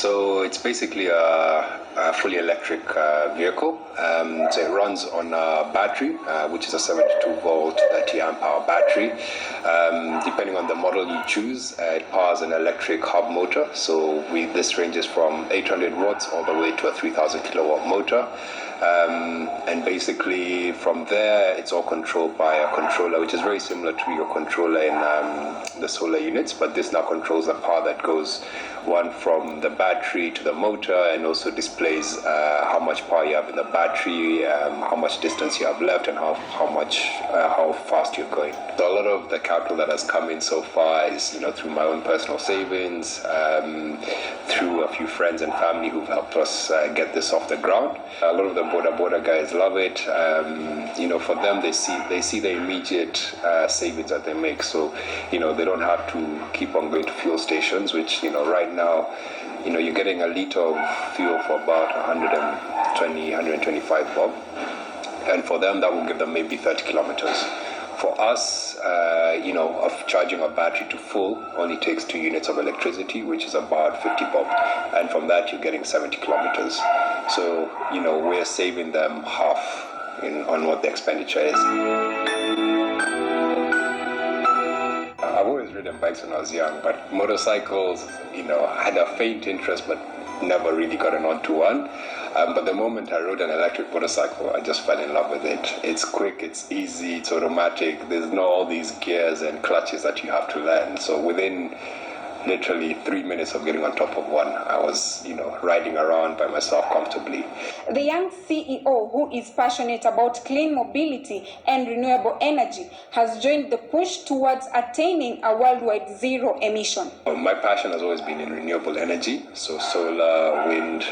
So it's basically a fully electric vehicle. So it runs on a battery, which is a 72-volt 30-amp-hour battery. Depending on the model you choose, it powers an electric hub motor. So this ranges from 800 watts all the way to a 3,000 kilowatt motor. And basically from there, it's all controlled by a controller, which is very similar to your controller in the solar units, but this now controls the power that goes from the battery to the motor, and also displays how much power you have in the battery, how much distance you have left, and how fast you're going. So a lot of the capital that has come in so far is through my own personal savings, through a few friends and family who've helped us get this off the ground. A lot of the border guys love it. For them, they see the immediate savings that they make. So they don't have to keep on going to fuel stations, which right now you're getting a liter of fuel for about 120, 125 bob, and for them that will give them maybe 30 kilometers. For us, of charging a battery to full only takes 2 units of electricity, which is about 50 bob, and from that you're getting 70 kilometers. So we're saving them half on what the expenditure is. I've always ridden bikes when I was young, but motorcycles, I had a faint interest, but never really gotten onto one. But the moment I rode an electric motorcycle, I just fell in love with it. It's quick, it's easy, it's automatic. There's not all these gears and clutches that you have to learn. So within literally 3 minutes of getting on top of one, I was, riding around by myself comfortably. The young CEO, who is passionate about clean mobility and renewable energy, has joined the push towards attaining a worldwide zero emission. My passion has always been in renewable energy, so solar, wind,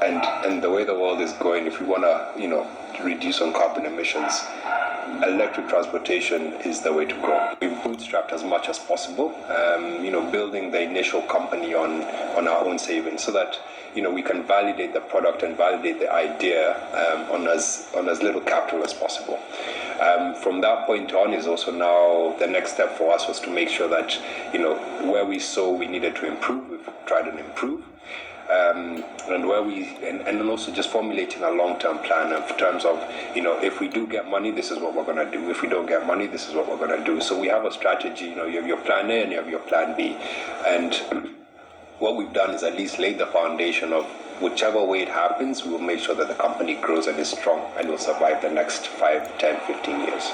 and the way the world is going, if we want to, reduce on carbon emissions, electric transportation is the way to go. We've bootstrapped as much as possible, building the initial company on our own savings, so that we can validate the product and validate the idea on as little capital as possible. From that point on is also now the next step for us was to make sure that where we saw we needed to improve, we've tried and improve. And then also just formulating a long-term plan in terms of, if we do get money, this is what we're going to do. If we don't get money, this is what we're going to do. So we have a strategy, you have your plan A and you have your plan B. And what we've done is at least laid the foundation of whichever way it happens, we will make sure that the company grows and is strong and will survive the next 5, 10, 15 years.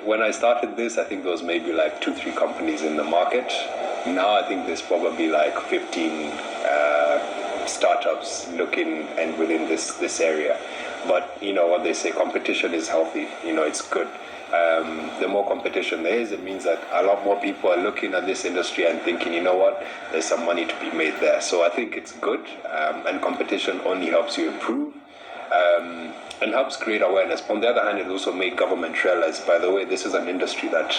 When I started this, I think there was maybe like 2-3 companies in the market. Now I think there's probably like 15 startups looking and within this area. But what they say, competition is healthy. It's good. The more competition there is, it means that a lot more people are looking at this industry and thinking, there's some money to be made there. So I think it's good, and competition only helps you improve. And helps create awareness. On the other hand, it also made government realize, by the way, this is an industry that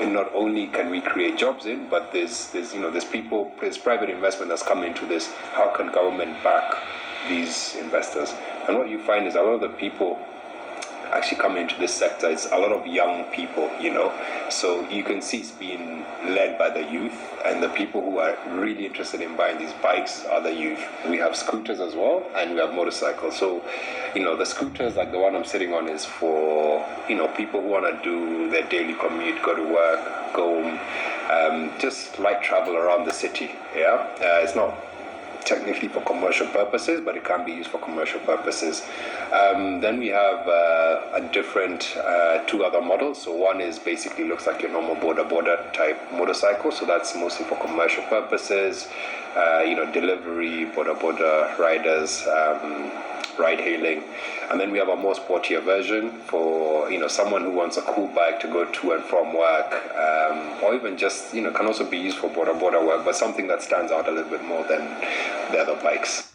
not only can we create jobs in, but there's private investment that's come into this. How can government back these investors? And what you find is a lot of the people actually come into this sector, it's a lot of young people, so you can see it's being led by the youth, and the people who are really interested in buying these bikes are the youth. We have scooters as well, and we have motorcycles. So the scooters, like the one I'm sitting on, is for people who want to do their daily commute, go to work, go home, just light travel around the city. It's not technically for commercial purposes, but it can be used for commercial purposes. Then we have a different 2 other models. So one is basically looks like your normal border type motorcycle. So that's mostly for commercial purposes, delivery, border riders, ride hailing. And then we have a more sportier version for someone who wants a cool bike to go to and from work, or even just can also be used for border work, but something that stands out a little bit more than the other bikes.